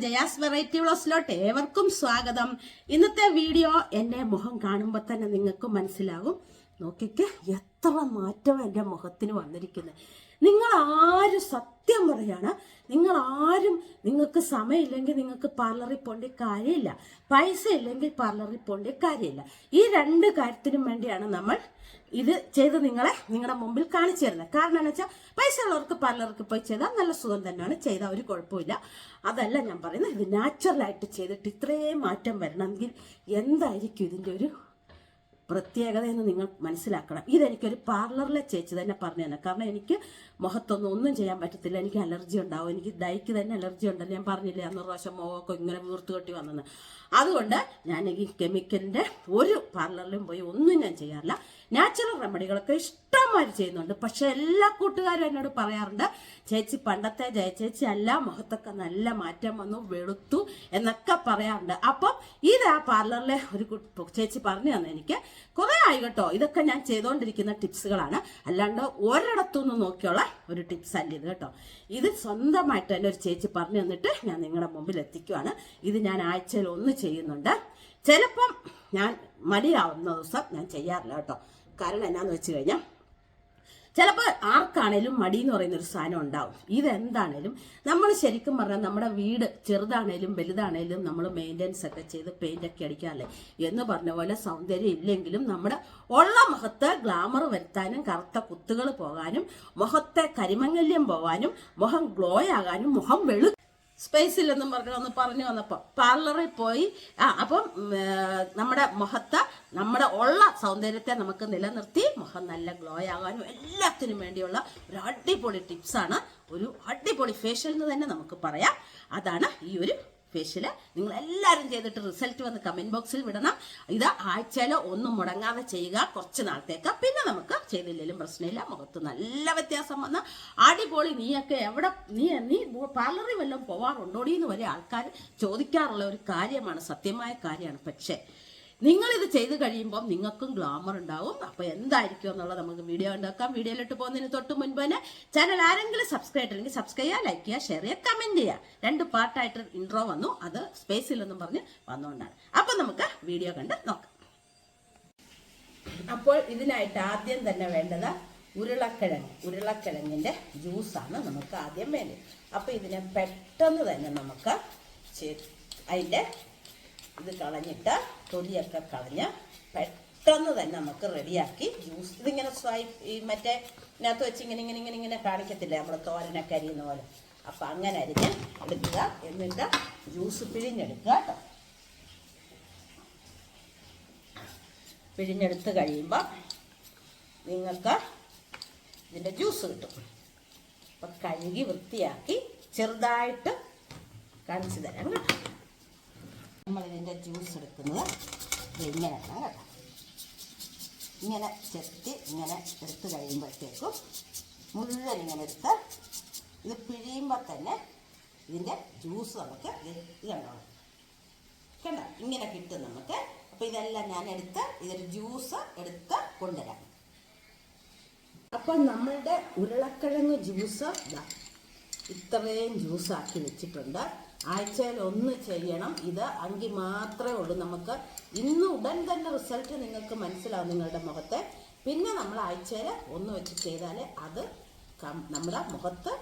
Jaya's variety വ്ളോഗ്സിലോട്ട് ഏവർക്കും സ്വാഗതം. ഇന്നത്തെ വീഡിയോ എൻ്റെ മുഖം കാണുമ്പോൾ തന്നെ നിങ്ങൾക്ക് മനസ്സിലാകും. നോക്കിക്ക് എത്ര മാറ്റം എൻ്റെ മുഖത്തിന് വന്നിരിക്കുന്നത്. നിങ്ങൾ ആരും സത്യം പറയാണ്, നിങ്ങൾക്ക് സമയമില്ലെങ്കിൽ നിങ്ങൾക്ക് പാർലറിൽ പോകേണ്ട കാര്യമില്ല, പൈസ ഇല്ലെങ്കിൽ പാർലറിൽ പോകേണ്ട കാര്യമില്ല. ഈ രണ്ട് കാര്യത്തിനും വേണ്ടിയാണ് നമ്മൾ ഇത് ചെയ്ത് നിങ്ങളുടെ മുമ്പിൽ കാണിച്ചു തരുന്നത്. കാരണം എന്ന് വെച്ചാൽ പൈസ ഉള്ളവർക്ക് പാർലർക്ക് പോയി ചെയ്താൽ നല്ല സുഖം തന്നെയാണ്, ചെയ്താൽ ഒരു കുഴപ്പമില്ല. അതല്ല ഞാൻ പറയുന്നത്. ഇത് നാച്ചുറലായിട്ട് ചെയ്തിട്ട് ഇത്രയും മാറ്റം വരണമെങ്കിൽ എന്തായിരിക്കും ഇതിൻ്റെ ഒരു പ്രത്യേകത എന്ന് നിങ്ങൾ മനസ്സിലാക്കണം. ഇതെനിക്കൊരു പാർലറിലെ ചേച്ചി തന്നെ പറഞ്ഞു തന്നെ. കാരണം എനിക്ക് ഒന്നും ചെയ്യാൻ പറ്റത്തില്ല, എനിക്ക് അലർജി ഉണ്ടാവും, എനിക്ക് ഡൈക്ക് തന്നെ അലർജി ഉണ്ടെന്ന് ഞാൻ പറഞ്ഞില്ലേ, അന്ന് പ്രാവശ്യം മുഖമൊക്കെ ഇങ്ങനെ വീർത്ത് കെട്ടി വന്നെന്ന്. അതുകൊണ്ട് ഞാൻ ഈ കെമിക്കലിൻ്റെ ഒരു പാർലറിലും പോയി ഒന്നും ഞാൻ ചെയ്യാറില്ല. നാച്ചുറൽ റെമഡികളൊക്കെ ഇഷ്ടംമാതിരി ചെയ്യുന്നുണ്ട്. പക്ഷെ എല്ലാ കൂട്ടുകാരും എന്നോട് പറയാറുണ്ട്, ചേച്ചി പണ്ടത്തെ ജയചേച്ചി അല്ല, മുഖത്തൊക്കെ നല്ല മാറ്റം വന്നു, വെളുത്തു എന്നൊക്കെ പറയാറുണ്ട്. അപ്പം ഇത് ആ പാർലറിലെ ഒരു ചേച്ചി പറഞ്ഞു തന്നെ. എനിക്ക് കുറെ ആയി കേട്ടോ, ഇതൊക്കെ ഞാൻ ചെയ്തുകൊണ്ടിരിക്കുന്ന ടിപ്സുകളാണ്, അല്ലാണ്ട് ഒരിടത്തുനിന്ന് നോക്കിയുള്ള ഒരു ടിപ്സ് അല്ല ഇത് കേട്ടോ. ഇത് സ്വന്തമായിട്ട് തന്നെ ഒരു ചേച്ചി പറഞ്ഞു തന്നിട്ട് ഞാൻ നിങ്ങളുടെ മുമ്പിൽ എത്തിക്കുവാണ്. ഇത് ഞാൻ ആഴ്ചയിൽ ഒന്ന് ചെയ്യുന്നുണ്ട്. ചിലപ്പം ഞാൻ മടിയാവുന്ന ദിവസം ഞാൻ ചെയ്യാറില്ല കേട്ടോ. കാരണം എന്നാന്ന് വെച്ച് കഴിഞ്ഞാൽ ചിലപ്പോൾ ആർക്കാണേലും മടി എന്ന് പറയുന്നൊരു സാധനം ഉണ്ടാവും. ഇതെന്താണേലും നമ്മൾ ശരിക്കും പറഞ്ഞാൽ നമ്മുടെ വീട് ചെറുതാണേലും വലുതാണേലും നമ്മൾ മെയിൻ്റെനൻസ് ഒക്കെ ചെയ്ത് പെയിന്റ് ഒക്കെ അടിക്കാമല്ലേ എന്ന് പറഞ്ഞ പോലെ സൗന്ദര്യം ഇല്ലെങ്കിലും നമ്മുടെ ഉള്ള മുഖത്ത് ഗ്ലാമർ വരുത്താനും കറുത്ത കുത്തുകൾ പോകാനും മുഖത്തെ കരിമങ്ങല്യം പോകാനും മുഖം ഗ്ലോ ആകാനും മുഖം സ്പേസില്ലെന്നും പറഞ്ഞു വന്നപ്പോൾ പാർലറിൽ പോയി അപ്പം നമ്മുടെ മുഖത്ത് നമ്മുടെ ഉള്ള സൗന്ദര്യത്തെ നമുക്ക് നിലനിർത്തി മുഖം നല്ല ഗ്ലോ ആകാനും എല്ലാത്തിനും വേണ്ടിയുള്ള ഒരു അടിപൊളി ടിപ്സാണ്. ഒരു അടിപൊളി ഫേഷ്യൽ എന്ന് തന്നെ നമുക്ക് പറയാം. അതാണ് ഈ ഒരു ഫേഷ്യല്. നിങ്ങൾ എല്ലാവരും ചെയ്തിട്ട് റിസൾട്ട് വന്ന് കമന്റ് ബോക്സിൽ വിടണം. ഇത് ആഴ്ചയിൽ ഒന്നും മുടങ്ങാതെ ചെയ്യുക കുറച്ച് നാളത്തേക്ക്. പിന്നെ നമുക്ക് ചെയ്തില്ലെങ്കിലും പ്രശ്നമില്ല, മുഖത്ത് നല്ല വ്യത്യാസം വന്ന അടിപൊളി. നീയൊക്കെ എവിടെ നീ പാർലറിൽ വല്ലതും പോവാറുണ്ടോടി എന്ന് വരെ ആൾക്കാർ ചോദിക്കാറുള്ള ഒരു കാര്യമാണ്, സത്യമായ കാര്യമാണ്. പക്ഷേ നിങ്ങളിത് ചെയ്ത് കഴിയുമ്പോൾ നിങ്ങൾക്കും ഗ്ലാമർ ഉണ്ടാവും. അപ്പോൾ എന്തായിരിക്കും എന്നുള്ളത് നമുക്ക് വീഡിയോ ഉണ്ടാക്കാം. വീഡിയോയിലിട്ട് പോകുന്നതിന് തൊട്ട് മുൻപ് തന്നെ ചാനൽ ആരെങ്കിലും സബ്സ്ക്രൈബ് ചെയ്യണമെങ്കിൽ സബ്സ്ക്രൈബ് ചെയ്യുക, ലൈക്ക് ചെയ്യുക, ഷെയർ ചെയ്യുക, കമന്റ് ചെയ്യുക. 2 പാർട്ടായിട്ട് ഇൻട്രോ വന്നു, അത് സ്പേസിലെന്നും പറഞ്ഞ് വന്നുകൊണ്ടാണ്. അപ്പം നമുക്ക് വീഡിയോ കണ്ട് നോക്കാം. അപ്പോൾ ഇതിനായിട്ട് ആദ്യം തന്നെ വേണ്ടത് ഉരുളക്കിഴങ്ങിൻ്റെ ജ്യൂസാണ് നമുക്ക് ആദ്യം വേണ്ടത്. അപ്പോൾ ഇതിനെ പെട്ടെന്ന് തന്നെ നമുക്ക് അതിൻ്റെ ഇത് കളഞ്ഞിട്ട് തൊലിയൊക്കെ കളഞ്ഞ് പെട്ടെന്ന് തന്നെ നമുക്ക് റെഡിയാക്കി ജ്യൂസ്. ഇതിങ്ങനെ മറ്റേ ഇതിനകത്ത് വെച്ച് ഇങ്ങനെ കാണിക്കത്തില്ലേ നമ്മൾ തോരനൊക്കെ അരിയുന്ന പോലെ. അപ്പം അങ്ങനെ അരിഞ്ഞ് എടുക്കുക. എന്നിട്ട് ജ്യൂസ് പിഴിഞ്ഞെടുക്കുക കേട്ടോ. പിഴിഞ്ഞെടുത്ത് കഴിയുമ്പോൾ നിങ്ങൾക്ക് ഇതിൻ്റെ ജ്യൂസ് കിട്ടും. അപ്പം കഴുകി വൃത്തിയാക്കി ചെറുതായിട്ട് കാണിച്ചു തരാം കേട്ടോ. നമ്മളിതിൻ്റെ ജ്യൂസ് എടുക്കുന്നത് ഇങ്ങനെയാണ് കേട്ടോ. ഇങ്ങനെ ചെത്തി ഇങ്ങനെ എടുത്ത് കഴിയുമ്പോഴത്തേക്കും മുഴുവൻ ഇങ്ങനെ എടുത്ത് ഇത് പിഴിയുമ്പോൾ തന്നെ ഇതിൻ്റെ ജ്യൂസ് നമുക്ക് കണ്ടോ ഇങ്ങനെ കിട്ടും നമുക്ക്. അപ്പോൾ ഇതെല്ലാം ഞാൻ ഇതൊരു ജ്യൂസ് എടുത്ത് കൊണ്ടുവരാം. അപ്പം നമ്മളുടെ ഉരുളക്കിഴങ്ങ് ജ്യൂസ് ഇത്രയും ജ്യൂസാക്കി വെച്ചിട്ടുണ്ട്. ആഴ്ചയിൽ ഒന്ന് ചെയ്യണം ഇത്, എങ്കിൽ മാത്രമേ ഉള്ളൂ നമുക്ക് ഇന്ന് ഉടൻ തന്നെ റിസൾട്ട് നിങ്ങൾക്ക് മനസ്സിലാവും നിങ്ങളുടെ മുഖത്തെ. പിന്നെ നമ്മൾ ആഴ്ചയിൽ ഒന്ന് വെച്ച് ചെയ്താലേ അത് നമ്മുടെ മുഖത്ത്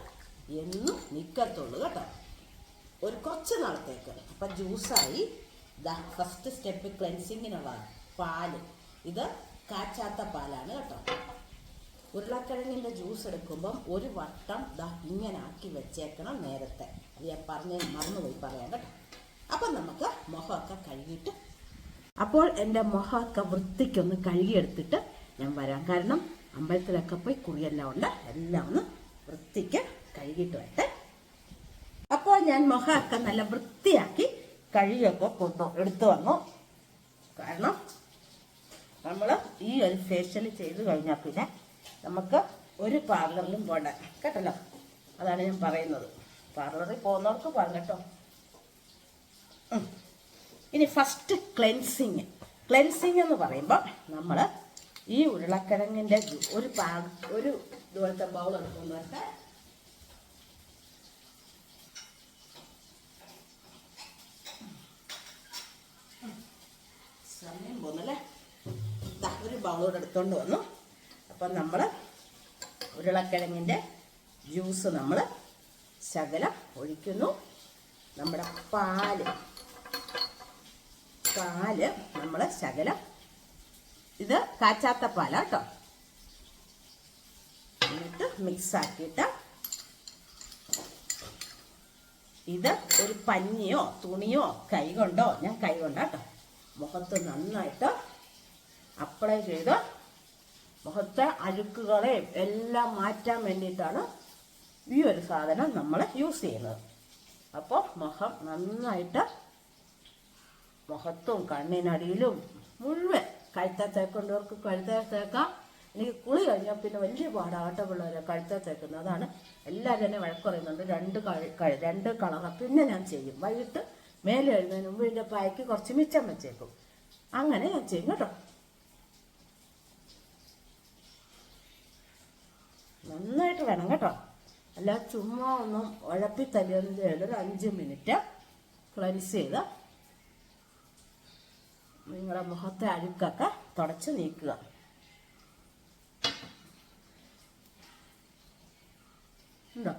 എന്നും നിൽക്കത്തുള്ളൂ കേട്ടോ, ഒരു കുറച്ച് നാളത്തേക്ക്. അപ്പം ജ്യൂസായി. ഫസ്റ്റ് സ്റ്റെപ്പ് ക്ലെൻസിങ്ങിനുള്ള പാല്. ഇത് കാച്ചാത്ത പാലാണ് കേട്ടോ. ഉരുളക്കിഴങ്ങിൻ്റെ ജ്യൂസ് എടുക്കുമ്പം ഒരു വട്ടം ഇങ്ങനെ ആക്കി വെച്ചേക്കണം നേരത്തെ. അത് ഞാൻ മറന്നുപോയി പറയാം കേട്ടോ. അപ്പം നമുക്ക് മുഖമൊക്കെ കഴുകിയിട്ട്, അപ്പോൾ എൻ്റെ മുഖമൊക്കെ വൃത്തിക്കൊന്ന് കഴുകിയെടുത്തിട്ട് ഞാൻ വരാം. കാരണം അമ്പലത്തിലൊക്കെ പോയി കുറിയെല്ലാം ഉണ്ട്, എല്ലാം ഒന്ന് വൃത്തിക്ക് കഴുകിയിട്ട് വരട്ടെ. അപ്പോൾ ഞാൻ മുഖമൊക്കെ നല്ല വൃത്തിയാക്കി കഴുകിയൊക്കെ എടുത്തു വന്നു. കാരണം നമ്മൾ ഈ ഒരു ഫേഷ്യൽ ചെയ്ത് കഴിഞ്ഞാൽ പിന്നെ നമുക്ക് ഒരു പാർലറിലും പോകണ്ട കേട്ടല്ലോ. അതാണ് ഞാൻ പറയുന്നത്. പാർലറിൽ പോകുന്നവർക്ക് പോകാം കേട്ടോ. ഇനി ഫസ്റ്റ് ക്ലെൻസിങ് എന്ന് പറയുമ്പോൾ നമ്മൾ ഈ ഉരുളക്കിഴങ്ങിൻ്റെ ഒരു ഇതുപോലത്തെ ബൗൾ എടുക്കുന്നവർക്ക് സമയം പോകുന്നല്ലേ. ഒരു ബൗളോട് എടുത്തോണ്ട് വന്നു. അപ്പം നമ്മൾ ഉരുളക്കിഴങ്ങിൻ്റെ ജ്യൂസ് നമ്മൾ ശകലം ഒഴിക്കുന്നു. നമ്മുടെ പാല് നമ്മൾ ശകലം, ഇത് കാച്ചാത്ത പാലാട്ടോ, എന്നിട്ട് മിക്സാക്കിയിട്ട് ഇത് ഒരു പഞ്ഞിയോ തുണിയോ കൈ കൊണ്ടോ, ഞാൻ കൈ കൊണ്ടാട്ടോ, മുഖത്ത് നന്നായിട്ട് അപ്ലൈ ചെയ്ത് മുഖത്തെ അഴുക്കുകളെ എല്ലാം മാറ്റാൻ വേണ്ടിയിട്ടാണ് ഈ ഒരു സാധനം നമ്മൾ യൂസ് ചെയ്യുന്നത്. അപ്പോൾ മുഖം നന്നായിട്ട് മുഖത്തും കണ്ണിനടിയിലും മുഴുവൻ കഴുത്ത തേക്കൊണ്ടവർക്ക് കഴുത്ത തേക്കാം. എനിക്ക് കുളി കഴിഞ്ഞാൽ പിന്നെ വലിയ പാടാട്ട പിള്ളേരെ കഴുത്ത തേക്കുന്നത്. അതാണ് എല്ലാവരും എന്നെ വഴക്ക് പറയുന്നുണ്ട്. രണ്ട് കളറ് പിന്നെ ഞാൻ ചെയ്യും. വൈകിട്ട് മേലെ എഴുന്നതിന് മുമ്പ് ഇതിൻ്റെ പായ്ക്ക് കുറച്ച് മിച്ചം വെച്ചേക്കും. അങ്ങനെ ഞാൻ ചെയ്യും കേട്ടോ. നന്നായിട്ട് വേണം കേട്ടോ, അല്ല ചുമ്മാ ഒന്നും ഉഴപ്പി തല്ലിയൊന്നും ചെയ്യല്. ഒരു 5 മിനിറ്റ് ക്ലൻസ് ചെയ്ത് നിങ്ങളുടെ മുഖത്തെ അഴുക്കൊക്കെ തുടച്ച് നീക്കുക. ഉണ്ടോ,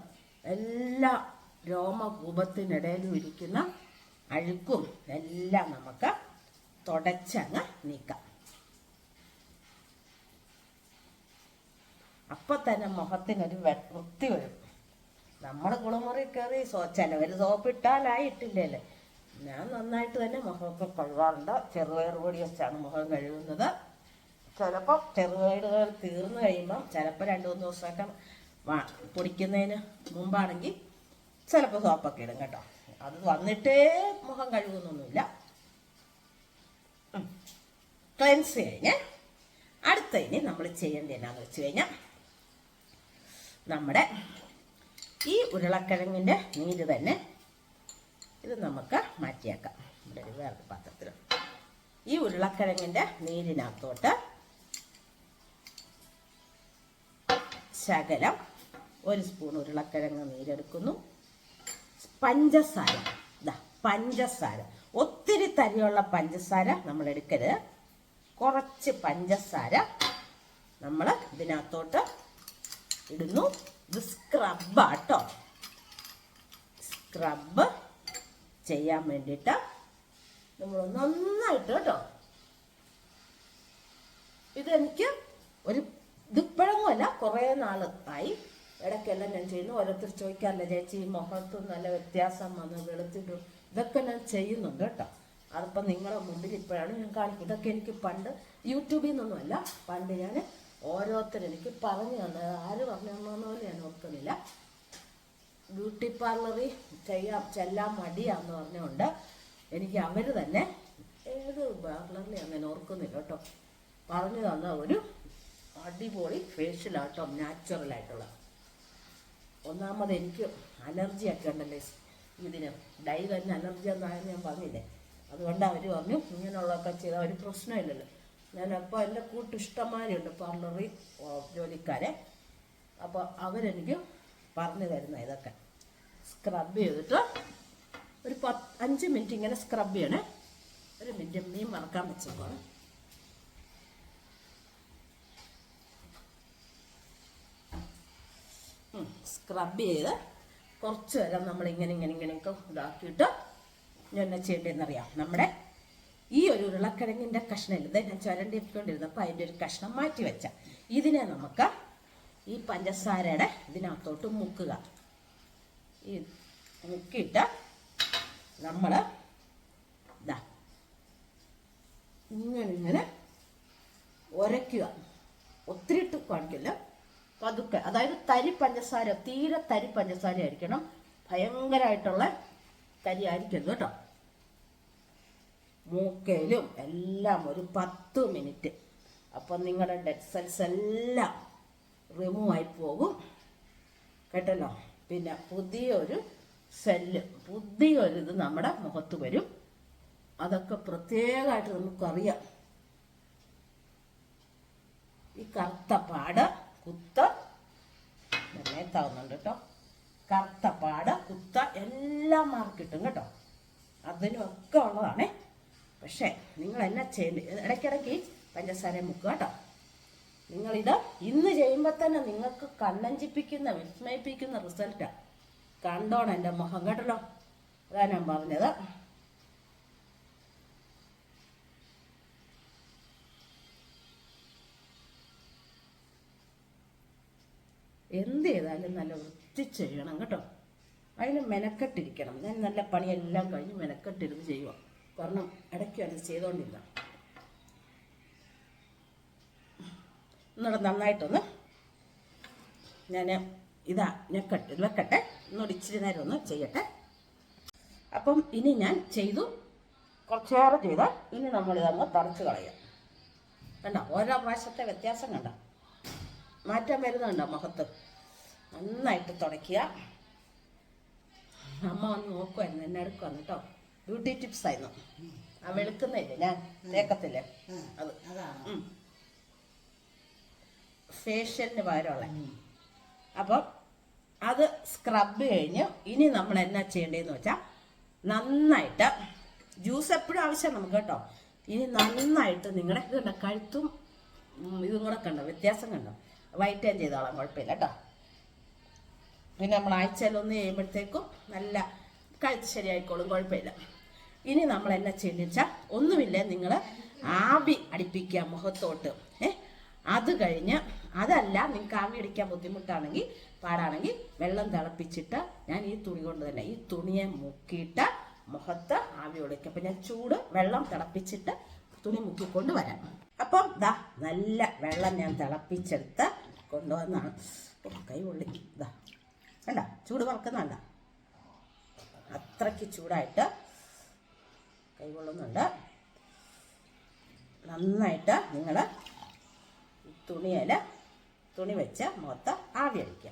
എല്ലാ രോമകൂപത്തിനിടയിലും ഇരിക്കുന്ന അഴുക്കും എല്ലാം നമുക്ക് തുടച്ചങ്ങ് നീക്കാം. അപ്പം തന്നെ മുഖത്തിനൊരു വൃത്തി വരും. നമ്മൾ കുളിമുറി കയറി ചിലവർ സോപ്പിട്ടാലായിട്ടില്ലല്ലേ. ഞാൻ നന്നായിട്ട് തന്നെ മുഖമൊക്കെ കഴുകാറുണ്ട്. ചെറുപയർ പൊടി വെച്ചാണ് മുഖം കഴുകുന്നത്. ചിലപ്പോൾ ചെറുപയറുകൾ തീർന്നു കഴിയുമ്പം ചിലപ്പോൾ 2-3 ദിവസമൊക്കെ പൊടിക്കുന്നതിന് മുമ്പാണെങ്കിൽ ചിലപ്പോൾ സോപ്പൊക്കെ ഇടും കേട്ടോ. അത് വന്നിട്ടേ മുഖം കഴുകുന്നൊന്നുമില്ല. ക്ലെൻസ് കഴിഞ്ഞ് അടുത്ത ഇനി നമ്മൾ ചെയ്യേണ്ടത് എന്നാന്ന് വെച്ച് കഴിഞ്ഞാൽ, നമ്മുടെ ഈ ഉരുളക്കിഴങ്ങിൻ്റെ നീര് തന്നെ ഇത് നമുക്ക് മാറ്റിയേക്കാം. ഇവിടെ ഒരു വേറെ പാത്രത്തിൽ ഈ ഉരുളക്കിഴങ്ങിൻ്റെ നീരിനകത്തോട്ട് ശകലം 1 സ്പൂൺ ഉരുളക്കിഴങ്ങ് നീരെടുക്കുന്നു. പഞ്ചസാര ഒത്തിരി തരിയുള്ള പഞ്ചസാര നമ്മൾ എടുക്കരുത്. കുറച്ച് പഞ്ചസാര നമ്മൾ ഇതിനകത്തോട്ട് ഇടുന്നു. ഇത് സ്ക്രബാട്ടോ, സ്ക്രബ് ചെയ്യാൻ വേണ്ടിയിട്ട് നമ്മൾ നന്നായിട്ട് കേട്ടോ. ഇതെനിക്ക് ഇതിപ്പോഴൊന്നുമല്ല, കുറേ നാൾ ആയി. ഇടയ്ക്കെല്ലാം ഞാൻ ചെയ്യുന്നു. ഓരോരുത്തർ ചോദിക്കാറില്ല, ചേച്ചി മുഖത്ത് നല്ല വ്യത്യാസം വന്ന് വെളുത്തിട്ടും, ഇതൊക്കെ ഞാൻ ചെയ്യുന്നുണ്ട് കേട്ടോ. അതിപ്പോൾ നിങ്ങളുടെ മുമ്പിൽ ഇപ്പോഴാണ് ഞാൻ കാണിക്കുന്നത്. ഇതൊക്കെ എനിക്ക് പണ്ട് യൂട്യൂബിൽ നിന്നൊന്നുമല്ല, പണ്ട് ഞാൻ ഓരോരുത്തരെനിക്ക് പറഞ്ഞു തന്നത്. ആര് പറഞ്ഞു തന്നോന്ന് പോലും ഞാൻ ഓർക്കുന്നില്ല. ബ്യൂട്ടി പാർലറിൽ ചെല്ലാൻ മടിയാന്ന് പറഞ്ഞുകൊണ്ട് എനിക്ക് അവർ തന്നെ, ഏത് പാർലറിൽ അങ്ങനെ ഓർക്കുന്നില്ല കേട്ടോ, പറഞ്ഞു തന്ന ഒരു അടിപൊളി ഫേഷ്യലാട്ടോ, നാച്ചുറലായിട്ടുള്ള. ഒന്നാമത് എനിക്ക് അലർജിയൊക്കെ ഉണ്ടല്ലേ ഇതിന്, ഡൈ തന്നെ അലർജി എന്നായെന്ന് ഞാൻ പറഞ്ഞില്ലേ. അതുകൊണ്ട് അവർ പറഞ്ഞു ഇങ്ങനെയുള്ളതൊക്കെ ചെയ്താൽ ഒരു പ്രശ്നമില്ലല്ലോ. ഞാനപ്പോൾ എൻ്റെ കൂട്ടിഷ്ടന്മാരുണ്ട് പാർലറിൽ ജോലിക്കാരെ. അപ്പോൾ അവരെനിക്ക് പറഞ്ഞു തരുന്ന ഇതൊക്കെ സ്ക്രബ് ചെയ്തിട്ട് ഒരു 5 മിനിറ്റ് ഇങ്ങനെ സ്ക്രബ് ചെയ്യണേ. 1 മിനിറ്റ് മീൻ മറക്കാൻ വെച്ചേക്കാണ്. സ്ക്രബ് ചെയ്ത് കുറച്ച് നേരം നമ്മളിങ്ങനെയൊക്കെ ഇതാക്കിയിട്ട് ഞാൻ എന്നാ ചെയ്യേണ്ടതെന്നറിയാം. നമ്മുടെ ഈ ഒരു ഉരുളക്കിഴങ്ങിൻ്റെ കഷ്ണം ഇത് ഞാൻ ചുരണ്ടി ഇട്ടുകൊണ്ടിരുന്നപ്പോൾ അതിൻ്റെ ഒരു കഷ്ണം മാറ്റി വെച്ച ഇതിനെ നമുക്ക് ഈ പഞ്ചസാരയുടെ ഇതിനകത്തോട്ട് മുക്കുക. ഈ മുക്കിയിട്ട് നമ്മൾ ഇങ്ങനെ ഉരയ്ക്കുക. ഒത്തിരി ഇട്ട് കാണിക്കില്ല, പതുക്കെ. അതായത് തരി പഞ്ചസാര, തീരെ തരി പഞ്ചസാര ആയിരിക്കണം, ഭയങ്കരമായിട്ടുള്ള തരി ആയിരിക്കരുത് കേട്ടോ. മൂക്കയിലും എല്ലാം ഒരു 10 മിനിറ്റ്. അപ്പം നിങ്ങളുടെ ഡെഡ് സെൽസ് എല്ലാം റിമൂവ് ആയി പോകും കേട്ടല്ലോ. പിന്നെ പുതിയൊരു ഇത് നമ്മുടെ മുഖത്ത് വരും. അതൊക്കെ പ്രത്യേകമായിട്ട് നമുക്കറിയാം. ഈ കറുത്ത പാട് കുത്ത് മേത്താവുന്നുണ്ട് കേട്ടോ. കറുത്ത പാട് കുത്ത എല്ലാം മാർക്ക് കിട്ടും കേട്ടോ. അതിനൊക്കെ ഉള്ളതാണേ. പക്ഷേ നിങ്ങൾ എന്നാ ചെയ്യേണ്ടത്, ഇടയ്ക്കിടയ്ക്ക് പഞ്ചസാര മുക്കുക കേട്ടോ. നിങ്ങളിത് ഇന്ന് ചെയ്യുമ്പോൾ തന്നെ നിങ്ങൾക്ക് കണ്ണഞ്ചിപ്പിക്കുന്ന വിസ്മയിപ്പിക്കുന്ന റിസൾട്ടാണ്. കണ്ടോണം എൻ്റെ മുഖം കേട്ടല്ലോ, അതാ ഞാൻ പറഞ്ഞത്. എന്ത് ചെയ്താലും നല്ല വൃത്തി ചെയ്യണം കേട്ടോ. അതിന് മെനക്കെട്ടിരിക്കണം. ഞാൻ നല്ല പണിയെല്ലാം കഴിഞ്ഞ് മെനക്കെട്ടിരുന്ന് ചെയ്യുക. കാരണം ഇടയ്ക്ക് അത് ചെയ്തുകൊണ്ടില്ല. ഒന്നുകൂടെ നന്നായിട്ടൊന്ന് ഞാൻ വെക്കട്ടെ. ഒന്നുകൂടി ഇച്ചിരി നേരം ഒന്ന് ചെയ്യട്ടെ. അപ്പം ഇനി ഞാൻ ചെയ്തു, കുറച്ചേറെ ചെയ്താൽ ഇനി നമ്മളിതങ്ങ് തറച്ച് കളയാം. കണ്ടോ, ഓരോ പ്രാവശ്യത്തെ വ്യത്യാസം കണ്ടോ, മാറ്റം വരുന്നുണ്ടോ മുഖത്ത്. നന്നായിട്ട് തുടയ്ക്കുക. അമ്മ വന്ന് നോക്കുമായിരുന്നു, എന്നെ എടുക്കുവാന്ന് കേട്ടോ. ബ്യൂട്ടി ടിപ്സ് ആയിരുന്നു. ആ വെളുക്കുന്നില്ലേ ഞാൻ തേക്കത്തില്ലേ, അത് ഫേഷ്യലിന് പകരമുള്ള. അപ്പം അത് സ്ക്രബ് കഴിഞ്ഞ് ഇനി നമ്മൾ എന്നാ ചെയ്യേണ്ടതെന്ന് വെച്ചാൽ നന്നായിട്ട് ജ്യൂസ് എപ്പോഴും ആവശ്യം നമുക്ക് കേട്ടോ. ഇനി നന്നായിട്ട് നിങ്ങളുടെ ഇത് കണ്ടോ, കഴുത്തും ഇതും കൂടെ കണ്ടോ വ്യത്യാസം കണ്ടോ. വൈറ്റൈൻ ചെയ്തോളാം, കുഴപ്പമില്ല കേട്ടോ. പിന്നെ നമ്മൾ ആഴ്ചയിലൊന്ന് ചെയ്യുമ്പോഴത്തേക്കും നല്ല കഴുത്ത് ശരിയായിക്കോളും, കുഴപ്പമില്ല. ഇനി നമ്മൾ എന്നാ ചെയ്യുന്നത് വെച്ചാൽ ഒന്നുമില്ല, നിങ്ങൾ ആവി അടിപ്പിക്കുക മുഖത്തോട്ട്. അത് കഴിഞ്ഞ് അതല്ല നിങ്ങൾക്ക് ആവി അടിക്കാൻ ബുദ്ധിമുട്ടാണെങ്കിൽ പാടാണെങ്കിൽ വെള്ളം തിളപ്പിച്ചിട്ട് ഞാൻ ഈ തുണി കൊണ്ട് തന്നെ ഈ തുണിയെ മുക്കിയിട്ട് മുഖത്ത് ആവി ഒളിക്കും. അപ്പം ഞാൻ ചൂട് വെള്ളം തിളപ്പിച്ചിട്ട് തുണി മുക്കിക്കൊണ്ട് വരാം. അപ്പം ദാ നല്ല വെള്ളം ഞാൻ തിളപ്പിച്ചെടുത്ത് കൊണ്ടുവന്നാണ്. കൈ പൊള്ളി ഇതാ കണ്ട, ചൂട് പറക്കുന്നുണ്ട, അത്രയ്ക്ക് ചൂടായിട്ട് കൈ കൊള്ളുന്നുണ്ട്. നന്നായിട്ട് നിങ്ങൾ തുണി വെച്ച് മുഖത്ത് ആവി അടിക്കുക.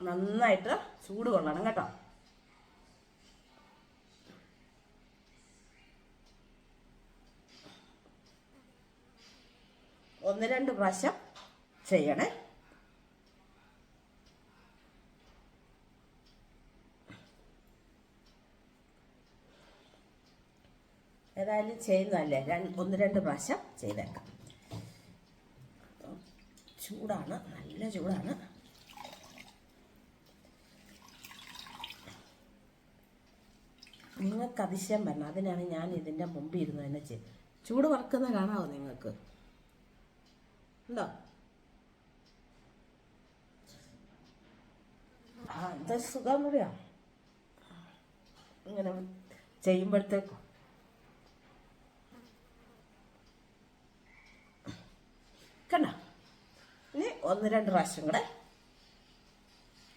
നന്നായിട്ട് ചൂട് കൊള്ളണം കേട്ടോ. ഒന്ന് രണ്ട് പ്രാവശ്യം ചെയ്യണേ. ഏതായാലും ചെയ്യുന്നതല്ലേ, ഒന്ന് രണ്ട് പ്രാവശ്യം ചെയ്തേക്കാം. ചൂടാണ്, നല്ല ചൂടാണ്. നിങ്ങൾക്ക് അതിശയം വരണം, അതിനാണ് ഞാൻ ഇതിൻ്റെ മുമ്പിൽ ഇരുന്ന് തന്നെ ചെയ്ത്. ചൂട് വറക്കുന്ന കാണാമോ നിങ്ങൾക്ക്? ഉണ്ടോ? എന്താ സുഖം കൂടിയാ ഇങ്ങനെ ചെയ്യുമ്പോഴത്തേക്കും. കണ്ട, ഇനി ഒന്ന് രണ്ട് പ്രാവശ്യം കൂടെ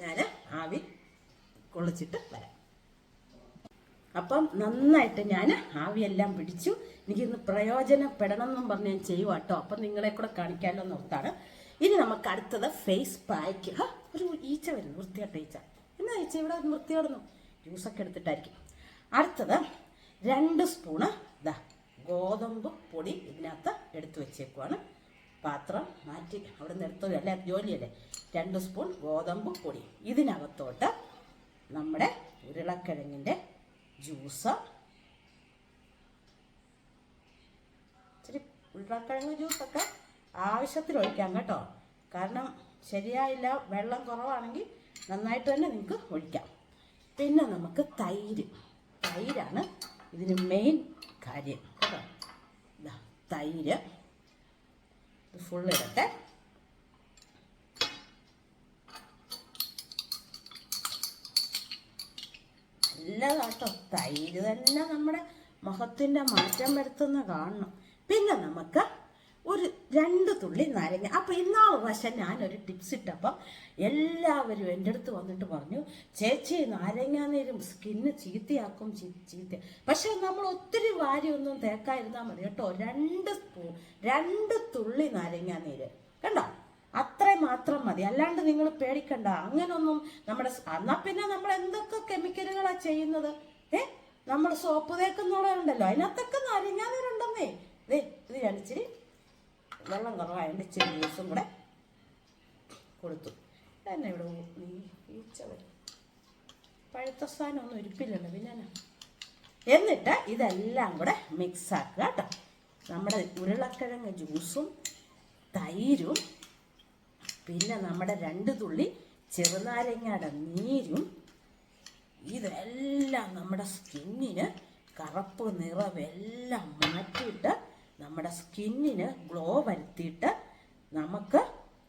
ഞാൻ ആവി കൊള്ളിച്ചിട്ട് വരാം. അപ്പം നന്നായിട്ട് ഞാൻ ആവിയെല്ലാം പിടിച്ചു. എനിക്കിന്ന് പ്രയോജനപ്പെടണം എന്നും പറഞ്ഞ് ഞാൻ ചെയ്യുക കേട്ടോ. അപ്പം നിങ്ങളെ കൂടെ കാണിക്കാമല്ലോ എന്നോർത്താണ്. ഇനി നമുക്ക് അടുത്തത് ഫേസ് പാക്ക്. ഒരു ഈച്ച വരുന്നു, വൃത്തിയായിട്ട ഈച്ച. എന്നാ ഈച്ച ഇവിടെ വൃത്തിയോടുന്നു, ജ്യൂസൊക്കെ എടുത്തിട്ടായിരിക്കും. അടുത്തത് 2 സ്പൂണ് ഗോതമ്പ് പൊടി ഇതിനകത്ത് എടുത്തു വെച്ചേക്കുവാണ്. പാത്രം മാറ്റി അവിടെ നിന്ന് എടുത്തോ, അല്ലേ ജോലിയല്ലേ. 2 സ്പൂൺ ഗോതമ്പ് പൊടി. ഇതിനകത്തോട്ട് നമ്മുടെ ഉരുളക്കിഴങ്ങിൻ്റെ ജ്യൂസ്, ഇച്ചിരി ഉരുളക്കിഴങ്ങ് ജ്യൂസൊക്കെ ആവശ്യത്തിന് ഒഴിക്കാം കേട്ടോ. കാരണം ശരിയായില്ല, വെള്ളം കുറവാണെങ്കിൽ നന്നായിട്ട് തന്നെ നിങ്ങൾക്ക് ഒഴിക്കാം. പിന്നെ നമുക്ക് തൈരാണ് ഇതിന് മെയിൻ കാര്യം കേട്ടോ. തൈര് ഫുള്ള് ഇടട്ടെ. നല്ലതാട്ടോ, തൈര് തന്നെ നമ്മുടെ മുഖത്തിൻ്റെ മാറ്റം വരുത്തുന്ന കാണണം. പിന്നെ നമുക്ക് ഒരു 2 തുള്ളി നാരങ്ങ. അപ്പം ഇന്നാൾ പ്രാവശ്യം ഞാനൊരു ടിപ്സ് ഇട്ടപ്പം എല്ലാവരും എൻ്റെ അടുത്ത് വന്നിട്ട് പറഞ്ഞു, ചേച്ചി നാരങ്ങാനീരും സ്കിന്ന് ചീത്തയാക്കും ചീത്ത. പക്ഷെ നമ്മൾ ഒത്തിരി വാരിയൊന്നും തേക്കാതിരുന്നാൽ മതി കേട്ടോ. 2 തുള്ളി നാരങ്ങാനീര് കണ്ടോ, അത്ര മാത്രം മതി. അല്ലാണ്ട് നിങ്ങൾ പേടിക്കണ്ട, അങ്ങനൊന്നും നമ്മുടെ. എന്നാൽ പിന്നെ നമ്മൾ എന്തൊക്കെ കെമിക്കലുകളാണ് ചെയ്യുന്നത്. നമ്മൾ സോപ്പ് തേക്കുന്നുണ്ടല്ലോ, അതിനകത്തൊക്കെ നാരങ്ങാനീരുണ്ടെന്നേ. ഇത് ഞാനിച്ചിരി വെള്ളം കുറവായതുകൊണ്ട് ഇച്ചിരി ജ്യൂസും കൂടെ കൊടുത്തു. എന്നെ ഇവിടെ ഈച്ച വരും, പഴുത്ത സാധനമൊന്നും ഇരിപ്പില്ലല്ലോ പിന്നെ. എന്നിട്ട് ഇതെല്ലാം കൂടെ മിക്സ് ആക്കുക കേട്ടോ. നമ്മുടെ ഉരുളക്കിഴങ്ങ് ജ്യൂസും തൈരും പിന്നെ നമ്മുടെ 2 തുള്ളി ചെറുനാരങ്ങയുടെ നീരും ഇതെല്ലാം നമ്മുടെ സ്കിന്നിന് കറുപ്പ് നിറമെല്ലാം മാറ്റിയിട്ട് നമ്മുടെ സ്കിന്നിന് ഗ്ലോ വരുത്തിയിട്ട് നമുക്ക്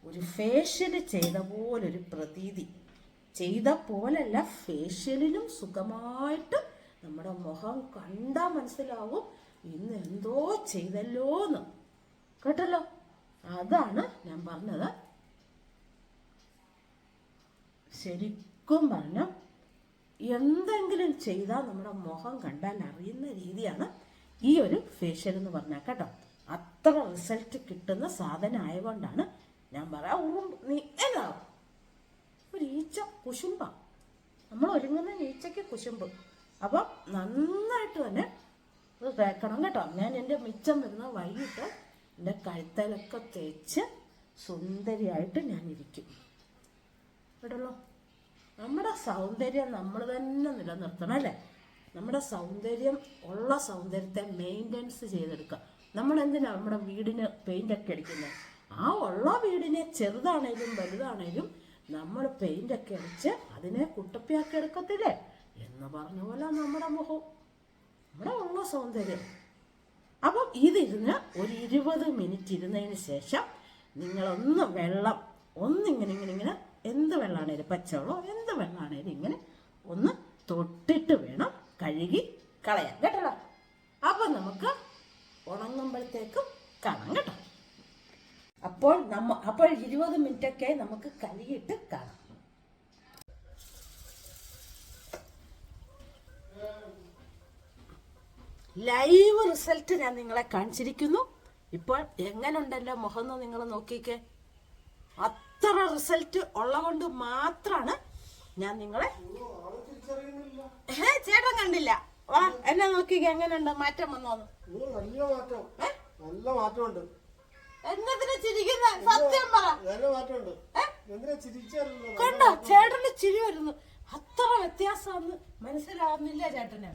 ഒരു ഫേഷ്യൽ ചെയ്ത പോലൊരു പ്രതീതി, ചെയ്ത പോലല്ല ഫേഷ്യലിനും സുഖമായിട്ട് നമ്മുടെ മുഖം കണ്ടാൽ മനസ്സിലാവും ഇന്ന് എന്തോ ചെയ്തല്ലോന്ന്. കേട്ടല്ലോ, അതാണ് ഞാൻ പറഞ്ഞത്. ശരിക്കും പറഞ്ഞ എന്തെങ്കിലും ചെയ്താൽ നമ്മുടെ മുഖം കണ്ടാൽ അറിയുന്ന രീതിയാണ് ഈ ഒരു ഫേഷ്യൽ എന്ന് പറഞ്ഞാൽ കേട്ടോ. അത്ര റിസൾട്ട് കിട്ടുന്ന സാധനം ആയതുകൊണ്ടാണ് ഞാൻ പറയാം. നീ എന്നാവും ഒരു ഈച്ച കുശുമ്പ, നമ്മൾ ഒരുങ്ങുന്ന ഈച്ചയ്ക്ക് കുശുമ്പ്. അപ്പം നന്നായിട്ട് തന്നെ ഇത് തേക്കണം കേട്ടോ. ഞാൻ എൻ്റെ മിച്ചം വരുന്ന വൈകിട്ട് എൻ്റെ കഴുത്തലൊക്കെ തേച്ച് സുന്ദരിയായിട്ട് ഞാൻ ഇരിക്കും കേട്ടല്ലോ. നമ്മുടെ സൗന്ദര്യം നമ്മൾ തന്നെ നിലനിർത്തണം അല്ലേ. നമ്മുടെ സൗന്ദര്യം ഉള്ള സൗന്ദര്യത്തെ മെയിൻ്റെനൻസ് ചെയ്തെടുക്കുക. നമ്മളെന്തിനാണ് നമ്മുടെ വീടിന് പെയിൻ്റൊക്കെ അടിക്കുന്നത്? ആ ഉള്ള വീടിനെ ചെറുതാണേലും വലുതാണേലും നമ്മൾ പെയിൻ്റൊക്കെ അടിച്ച് അതിനെ കുട്ടപ്പിയാക്കി എടുക്കത്തില്ലേ എന്ന് പറഞ്ഞ പോലെ നമ്മുടെ മുഖം, നമ്മുടെ ഉള്ള സൗന്ദര്യം. അപ്പം ഇതിരുന്ന് ഒരു 20 മിനിറ്റ് ഇരുന്നതിന് ശേഷം നിങ്ങളൊന്ന് വെള്ളം ഇങ്ങനെ എന്ത് വെള്ളമാണേലും പച്ചവെള്ളം എന്ത് വെള്ളമാണേലും ഇങ്ങനെ ഒന്ന് തൊട്ടിട്ട് വേണം കഴുകി കളയാൻ കേട്ടോ. അപ്പം നമുക്ക് ഉണങ്ങുമ്പോഴത്തേക്കും കാണാം കേട്ടോ. അപ്പോൾ 20 മിനിറ്റൊക്കെ നമുക്ക് കഴുകിയിട്ട് കാണാം. ലൈവ് റിസൾട്ട് ഞാൻ നിങ്ങളെ കാണിച്ചിരിക്കുന്നു. ഇപ്പോൾ എങ്ങനെയുണ്ടല്ലോ മുഖം എന്ന് നിങ്ങൾ നോക്കിക്കേ. അത്ര റിസൾട്ട് ഉള്ളതുകൊണ്ട് മാത്രമാണ് ഞാൻ നിങ്ങളെ. ചേട്ടൻ കണ്ടില്ല, വാ എന്നെ നോക്കിക്കേ എങ്ങനെയുണ്ട്, മാറ്റം വന്നോന്ന്. എന്നതിനെ ചിരിക്കുന്ന സത്യം പറ. കണ്ടോ ചേട്ടന് ചിരി വരുന്നു. അത്ര വ്യത്യാസമാണെന്ന് മനസ്സിലാവുന്നില്ല ചേട്ടന്.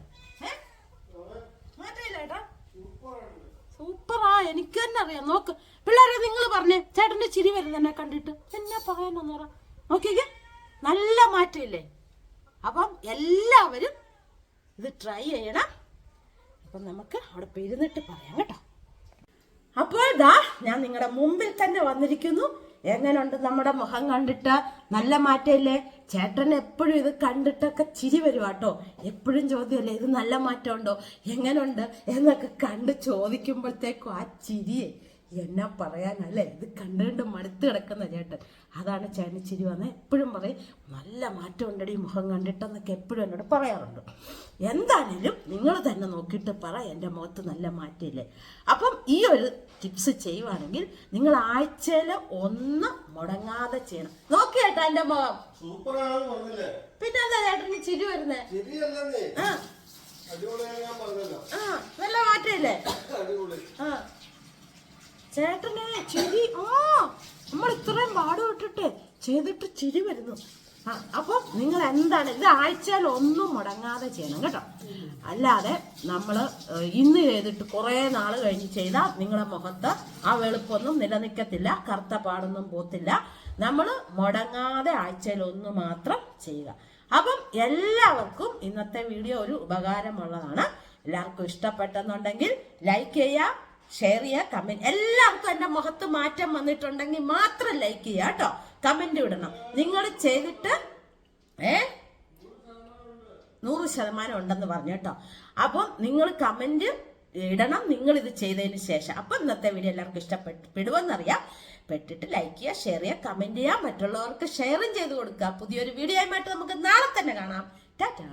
മാറ്റില്ല ചേട്ടാ, സൂപ്പറാ. എനിക്ക് തന്നെ അറിയാം. നോക്ക് പിള്ളേരെ, നിങ്ങൾ പറഞ്ഞേ ചേട്ടന്റെ ചിരി വരുന്ന എന്നെ കണ്ടിട്ട് എന്നാ പറയാനൊന്നു പറ. നോക്കിക്കേ, നല്ല മാറ്റമില്ലേ? അപ്പം എല്ലാവരും ഇത് ട്രൈ ചെയ്യണം. അപ്പം നമുക്ക് അവിടെ പെരുന്നിട്ട് പറയാം കേട്ടോ. അപ്പോൾ ഇതാ ഞാൻ നിങ്ങളുടെ മുമ്പിൽ തന്നെ വന്നിരിക്കുന്നു. എങ്ങനെയുണ്ട് നമ്മുടെ മുഖം കണ്ടിട്ട്? നല്ല മാറ്റമില്ലേ? ചേട്ടൻ എപ്പോഴും ഇത് കണ്ടിട്ടൊക്കെ ചിരി വരും കേട്ടോ. എപ്പോഴും ചോദ്യമല്ലേ ഇത് നല്ല മാറ്റമുണ്ടോ, എങ്ങനെയുണ്ട് എന്നൊക്കെ കണ്ട് ചോദിക്കുമ്പോഴത്തേക്കും ആ ചിരിയെ എന്നാ പറയാനല്ലേ. ഇത് കണ്ടുകൊണ്ട് മടുത്ത് കിടക്കുന്ന ചേട്ടൻ, അതാണ് ചേട്ടന് ചിരി വന്നത്. എപ്പോഴും പറയും നല്ല മാറ്റം ഉണ്ടടി മുഖം കണ്ടിട്ടെന്നൊക്കെ എപ്പോഴും എന്നോട് പറയാറുണ്ട്. എന്താണേലും നിങ്ങൾ തന്നെ നോക്കിയിട്ട് പറ എൻ്റെ മുഖത്ത് നല്ല മാറ്റമില്ലേ. അപ്പം ഈ ഒരു ടിപ്സ് ചെയ്യുവാണെങ്കിൽ നിങ്ങൾ ആഴ്ചയിൽ 1 മുടങ്ങാതെ ചെയ്യണം. നോക്കിയേട്ടാ എൻ്റെ മുഖം പിന്നെ എന്താ ചേട്ടന് ചിരി വരുന്നേ? നല്ല മാറ്റമില്ലേ? ചേട്ടനെ ചിരി, നമ്മൾ ഇത്രയും പാട് വിട്ടിട്ട് ചെയ്തിട്ട് ചിരി വരുന്നു. അപ്പം നിങ്ങൾ എന്താണ് ഇത് ആഴ്ചയിൽ 1 മുടങ്ങാതെ ചെയ്യണം കേട്ടോ. അല്ലാതെ നമ്മൾ ഇന്ന് ചെയ്തിട്ട് കുറേ നാൾ കഴിഞ്ഞ് ചെയ്താൽ നിങ്ങളുടെ മുഖത്ത് ആ വെളുപ്പൊന്നും നിലനിൽക്കത്തില്ല, കറുത്ത പാടൊന്നും പോത്തില്ല. നമ്മൾ മുടങ്ങാതെ ആഴ്ചയിൽ 1 മാത്രം ചെയ്യുക. അപ്പം എല്ലാവർക്കും ഇന്നത്തെ വീഡിയോ ഒരു ഉപകാരമുള്ളതാണ്. എല്ലാവർക്കും ഇഷ്ടപ്പെട്ടെന്നുണ്ടെങ്കിൽ ലൈക്ക് ചെയ്യുക, ഷെയർ ചെയ്യുക, കമന്റ്. എല്ലാവർക്കും എൻ്റെ മുഖത്ത് മാറ്റം വന്നിട്ടുണ്ടെങ്കിൽ മാത്രം ലൈക്ക് ചെയ്യുക കേട്ടോ, കമന്റ് ഇടണം. നിങ്ങൾ ചെയ്തിട്ട് 100% ഉണ്ടെന്ന് പറഞ്ഞു കേട്ടോ. അപ്പം നിങ്ങൾ കമന്റ് ഇടണം, നിങ്ങൾ ഇത് ചെയ്തതിന് ശേഷം. അപ്പം ഇന്നത്തെ വീഡിയോ എല്ലാവർക്കും ഇഷ്ടപ്പെടുമെന്നറിയാം. പെട്ടിട്ട് ലൈക്ക് ചെയ്യുക, ഷെയർ ചെയ്യുക, കമന്റ് ചെയ്യുക, മറ്റുള്ളവർക്ക് ഷെയറും ചെയ്ത് കൊടുക്കുക. പുതിയൊരു വീഡിയോ ആയിട്ട് നമുക്ക് നാളെ തന്നെ കാണാം. ടാറ്റാ.